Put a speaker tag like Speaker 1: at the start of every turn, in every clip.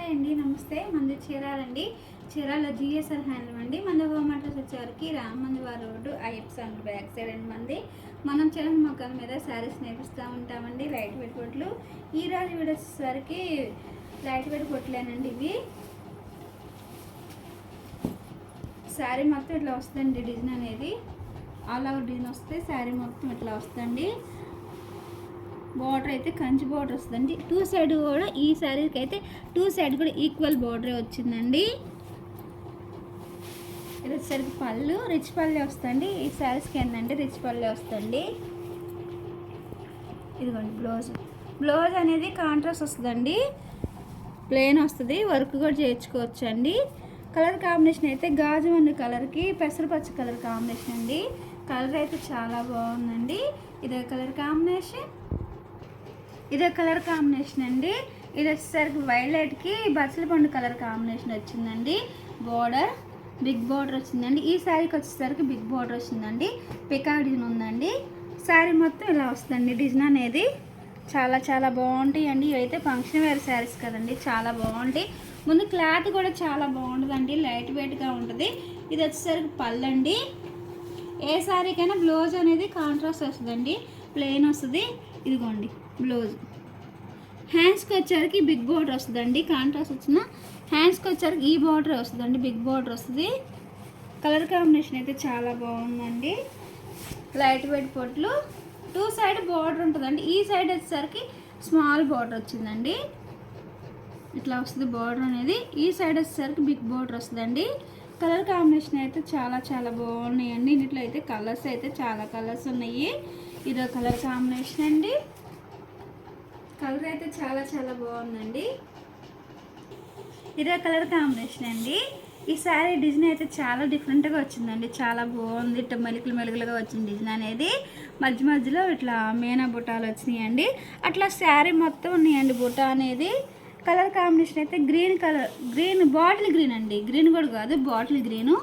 Speaker 1: Hi అండి, నమస్తే. మంది చీరాలండి. చీరాల జిఎస్ఆర్ హ్యాండ్లూమ్ అండి. మన హోమ్ అడ్రస్ వచ్చేవరకు రామందివారి రోడ్డు అయ్యప్ప స్వామి బ్యాక్ సైడ్ అండి. మనం చిన్న మొక్కల మీద శారీస్ నేర్పిస్తూ ఉంటామండి. లైట్ వెయిట్ బొట్లు. ఈ రోజు వీడియో వచ్చేసరికి లైట్ వెయిట్ బొట్లేనండి. ఇవి శారీ మొత్తం ఇట్లా వస్తుంది. డిజైన్ అనేది ఆల్ ఓవర్ డిజైన్ వస్తే శారీ మొత్తం ఇట్లా వస్తుంది. బార్డర్ అయితే కంచి బార్డర్ వస్తుందండి. టూ సైడ్ కూడా ఈ శారీకి అయితే టూ సైడ్ కూడా ఈక్వల్ బార్డరే వచ్చిందండి. ఇది వచ్చేసరికి పళ్ళు రిచ్ పళ్ళే వస్తుంది. ఈ శారీస్కి ఏంటంటే రిచ్ పళ్ళే వస్తుంది. ఇదిగోండి బ్లౌజ్ అనేది కాంట్రాస్ట్ వస్తుందండి. ప్లెయిన్ వస్తుంది. వర్క్ కూడా చేయించుకోవచ్చు అండి. కలర్ కాంబినేషన్ అయితే గాజు మన్ను కలర్కి పెసరపచ్చ కలర్ కాంబినేషన్ అండి. కలర్ అయితే చాలా బాగుందండి. ఇదే కలర్ కాంబినేషన్ అండి. ఇది వచ్చేసరికి వైలెట్కి బచ్చల పండు కలర్ కాంబినేషన్ వచ్చిందండి. బార్డర్ బిగ్ బార్డర్ వచ్చిందండి. ఈ శారీకి వచ్చేసరికి బిగ్ బార్డర్ వచ్చిందండి. పికాక్ డిజైన్ ఉందండి. శారీ మొత్తం ఇలా వస్తుందండి. డిజైన్ అనేది చాలా చాలా బాగుంటాయి అండి. ఇవైతే ఫంక్షన్ వేర్ శారీస్ కదండి, చాలా బాగుంటాయి. ముందు క్లాత్ కూడా చాలా బాగుంటుందండి. లైట్ వెయిట్గా ఉంటుంది. ఇది వచ్చేసరికి పళ్ళు అండి. ఏ శారీకైనా బ్లౌజ్ అనేది కాంట్రాస్ట్ వస్తుందండి. ప్లెయిన్ వస్తుంది. ఇదిగోండి బ్లౌజ్. హ్యాండ్స్కి వచ్చేసరికి బిగ్ బార్డర్ వస్తుందండి. కాంట్రాస్ట్ వచ్చిన హ్యాండ్స్కి వచ్చేసరికి ఈ బార్డర్ వస్తుందండి. బిగ్ బార్డర్ వస్తుంది. కలర్ కాంబినేషన్ అయితే చాలా బాగుందండి. లైట్ వెయిట్ పొట్లు. టూ సైడ్ బార్డర్ ఉంటుందండి. ఈ సైడ్ వచ్చేసరికి స్మాల్ బార్డర్ వచ్చిందండి. ఇట్లా వస్తుంది బార్డర్ అనేది. ఈ సైడ్ వచ్చేసరికి బిగ్ బార్డర్ వస్తుందండి. కలర్ కాంబినేషన్ అయితే చాలా చాలా బాగున్నాయండి. ఇంట్లో అయితే కలర్స్ అయితే చాలా కలర్స్ ఉన్నాయి. ఇదో కలర్ కాంబినేషన్ అండి. కలర్ అయితే చాలా చాలా బాగుందండి. ఇదే కలర్ కాంబినేషన్ అండి. ఈ శారీ డిజైన్ అయితే చాలా డిఫరెంట్గా వచ్చిందండి. చాలా బాగుంది. ఇట్లా మెలుగులుగా వచ్చింది డిజైన్ అనేది. మధ్య మధ్యలో ఇట్లా మేనా బుటాలు వచ్చినాయండి. అట్లా శారీ మొత్తం ఉన్నాయండి బుటా అనేది. కలర్ కాంబినేషన్ అయితే గ్రీన్ బాటిల్ గ్రీన్ అండి. గ్రీన్ కూడా కాదు, బాటిల్ గ్రీను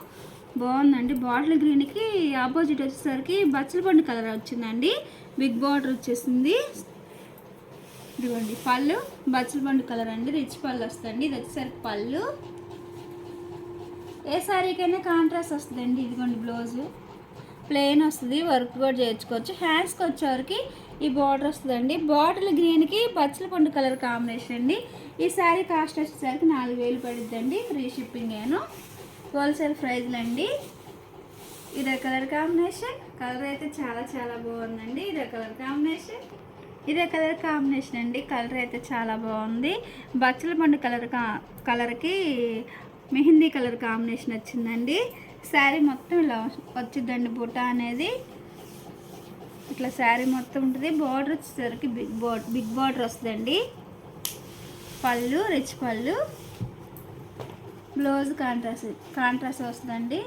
Speaker 1: బాగుందండి. బాటిల్ గ్రీన్కి ఆపోజిట్ వచ్చేసరికి బచ్చల పండు కలర్ వచ్చిందండి. బిగ్ బార్డర్ వచ్చేసింది. ఇదిగోండి పళ్ళు బచ్చల పండు కలర్ అండి. రిచ్ పళ్ళు వస్తుంది. ఇది వచ్చేసరికి పళ్ళు. ఏ శారీకైనా కాంట్రాస్ట్ వస్తుందండి. ఇదిగోండి బ్లౌజు ప్లెయిన్ వస్తుంది. వర్క్ కూడా చేయించుకోవచ్చు. హ్యాండ్స్కి వచ్చేవరకు ఈ బార్డర్ వస్తుందండి. బాటిల్ గ్రీన్కి బచ్చల పండు కలర్ కాంబినేషన్ అండి. ఈ శారీ కాస్ట్ వచ్చేసరికి 4000 పడుద్దండి. ఫ్రీ షిప్పింగ్ ఏను. హోల్సేల్ ప్రైజ్లు అండి. ఇదే కలర్ కాంబినేషన్. కలర్ అయితే చాలా చాలా బాగుందండి. ఇదే కలర్ కాంబినేషన్ అండి. కలర్ అయితే చాలా బాగుంది. బచ్చల పండు కలర్కి మెహందీ కలర్ కాంబినేషన్ వచ్చిందండి. శారీ మొత్తం ఇలా వచ్చిందండి. బుట్ట అనేది ఇట్లా శారీ మొత్తం ఉంటుంది. బార్డర్ వచ్చేసరికి బిగ్ బార్డర్ వస్తుందండి. పళ్ళు రిచ్ పళ్ళు. బ్లౌజ్ కాంట్రాస్ట్ వస్తుందండి.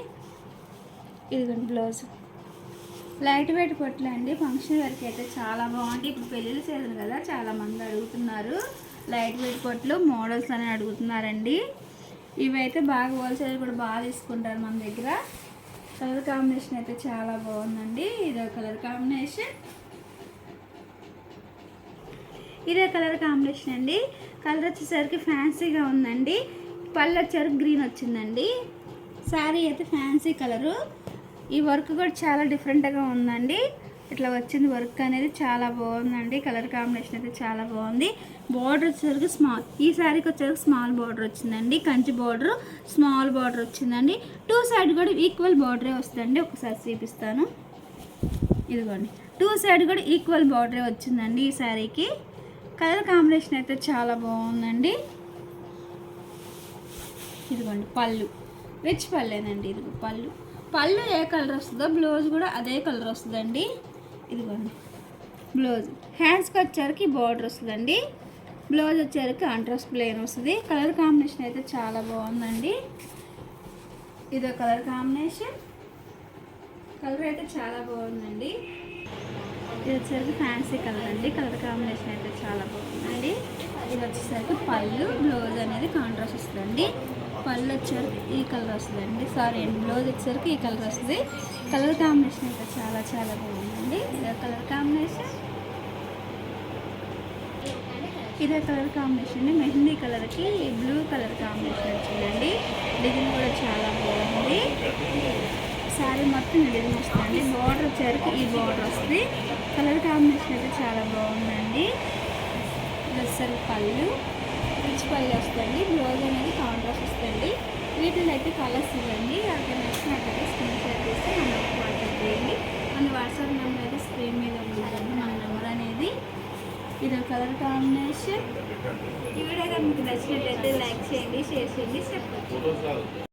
Speaker 1: ఇదిగోండి బ్లౌజ్. లైట్ వెయిట్ పొట్లు అండి. ఫంక్షన్ వరకు అయితే చాలా బాగుంటాయి. ఇప్పుడు పెళ్ళిళ్ళ సీజన్ కదా, చాలామంది అడుగుతున్నారు. లైట్ వెయిట్ పొట్లు మోడల్స్ అని అడుగుతున్నారండి. ఇవైతే బాగా హోల్సేల్ కూడా బాగా తీసుకుంటారు మన దగ్గర. కలర్ కాంబినేషన్ అయితే చాలా బాగుందండి. ఇదే కలర్ కాంబినేషన్ అండి. కలర్ వచ్చేసరికి ఫ్యాన్సీగా ఉందండి. పళ్ళు వచ్చేసరికి గ్రీన్ వచ్చిందండి. శారీ అయితే ఫ్యాన్సీ కలరు. ఈ వర్క్ కూడా చాలా డిఫరెంట్గా ఉందండి. ఇట్లా వచ్చింది వర్క్ అనేది చాలా బాగుందండి. కలర్ కాంబినేషన్ అయితే చాలా బాగుంది. బార్డర్ వచ్చేసరికి స్మాల్. ఈ శారీకి వచ్చేసరికి స్మాల్ బార్డర్ వచ్చిందండి. కంచి బార్డర్ స్మాల్ బార్డర్ వచ్చిందండి. టూ సైడ్ కూడా ఈక్వల్ బార్డరే వస్తుందండి. ఒకసారి చూపిస్తాను. ఇదిగోండి టూ సైడ్ కూడా ఈక్వల్ బార్డరే వచ్చిందండి ఈ శారీకి. కలర్ కాంబినేషన్ అయితే చాలా బాగుందండి. ఇదిగోండి పళ్ళు రిచ్ పళ్ళేనండి. ఇదిగో పళ్ళు ఏ కలర్ వస్తుందో బ్లౌజ్ కూడా అదే కలర్ వస్తుందండి. ఇదిగోండి బ్లౌజ్. హ్యాండ్స్కి వచ్చేసరికి బార్డర్ వస్తుందండి. బ్లౌజ్ వచ్చేసరికి కాంట్రాస్ట్ ప్లెయిన్ వస్తుంది. కలర్ కాంబినేషన్ అయితే చాలా బాగుందండి. ఇదో కలర్ కాంబినేషన్. కలర్ అయితే చాలా బాగుందండి. ఇది వచ్చేసరికి ఫ్యాన్సీ కలర్ అండి. కలర్ కాంబినేషన్ అయితే చాలా బాగుందండి. ఇది వచ్చేసరికి పళ్ళు బ్లౌజ్ అనేది కాంట్రాస్ట్ వస్తుందండి. పళ్ళు వచ్చేసరికి ఈ కలర్ వస్తుందండి. సారీ అండి, బ్లౌజ్ వచ్చేసరికి ఈ కలర్ వస్తుంది. కలర్ కాంబినేషన్ అయితే చాలా చాలా బాగుందండి. ఇదే కలర్ కాంబినేషన్. ఇదే కలర్ కాంబినేషన్ మెహందీ కలర్కి బ్లూ కలర్ కాంబినేషన్ వచ్చిందండి. డిజైన్ కూడా చాలా బాగుంది. శారీ మొత్తం డిజైన్ వస్తుందండి. బార్డర్ వచ్చేసరికి ఈ బార్డర్ వస్తుంది. కలర్ కాంబినేషన్ అయితే చాలా బాగుందండి. ఇది వచ్చేసరికి పళ్ళు రిచ్ పళ్ళు వస్తుంది. బ్లౌజ్ అనేది కాంట్రాస్ట్ వస్తుంది. వీటిలో అయితే కలర్స్ ఇవ్వండి. అక్కడ నచ్చినట్లయితే స్క్రీన్ షాట్ చేస్తే మనకు వాట్సాప్ చేయండి. మన వాట్సాప్ నెంబర్ అయితే స్క్రీన్ మీద ఉంటుందండి. మన నెంబర్ అనేది ఇది కలర్ కాంబినేషన్. ఈ వీడియో మీకు నచ్చినట్లయితే లైక్ చేయండి, షేర్ చేయండి, సబ్స్క్రైబ్ చేయండి.